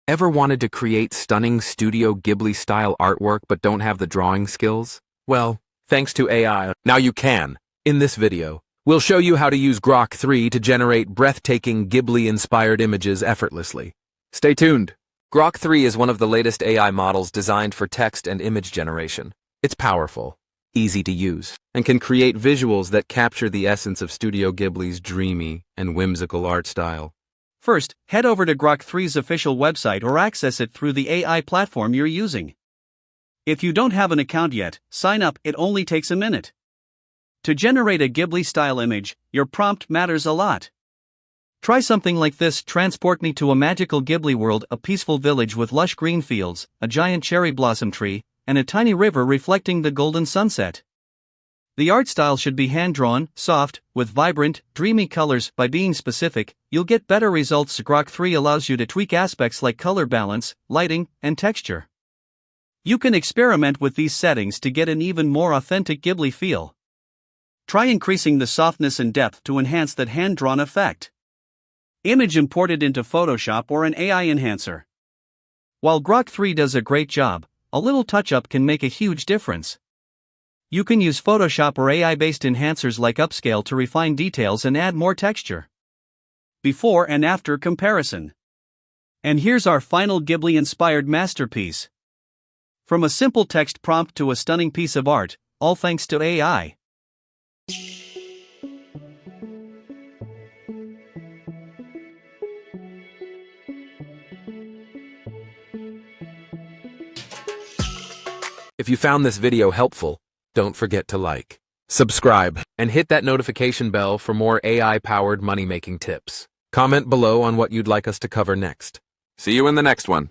Ever wanted to create stunning Studio Ghibli-style artwork but don't have the drawing skills? Well, thanks to AI, now you can. In this video, we'll show you how to use Grok 3 to generate breathtaking Ghibli-inspired images effortlessly. Stay tuned. Grok 3 is one of the latest AI models designed for text and image generation. It's powerful, easy to use, and can create visuals that capture the essence of Studio Ghibli's dreamy and whimsical art style. First, head over to Grok 3's official website or access it through the AI platform you're using. If you don't have an account yet, sign up, it only takes a minute. To generate a Ghibli-style image, your prompt matters a lot. Try something like this: transport me to a magical Ghibli world, a peaceful village with lush green fields, a giant cherry blossom tree, and a tiny river reflecting the golden sunset. The art style should be hand-drawn, soft, with vibrant, dreamy colors. By being specific, you'll get better results. Grok 3 allows you to tweak aspects like color balance, lighting, and texture. You can experiment with these settings to get an even more authentic Ghibli feel. Try increasing the softness and depth to enhance that hand-drawn effect. Image imported into Photoshop or an AI enhancer. While Grok 3 does a great job, a little touch-up can make a huge difference. You can use Photoshop or AI-based enhancers like Upscale to refine details and add more texture. Before and after comparison. And here's our final Ghibli-inspired masterpiece. From a simple text prompt to a stunning piece of art, all thanks to AI. If you found this video helpful, don't forget to like, subscribe, and hit that notification bell for more AI-powered money-making tips. Comment below on what you'd like us to cover next. See you in the next one.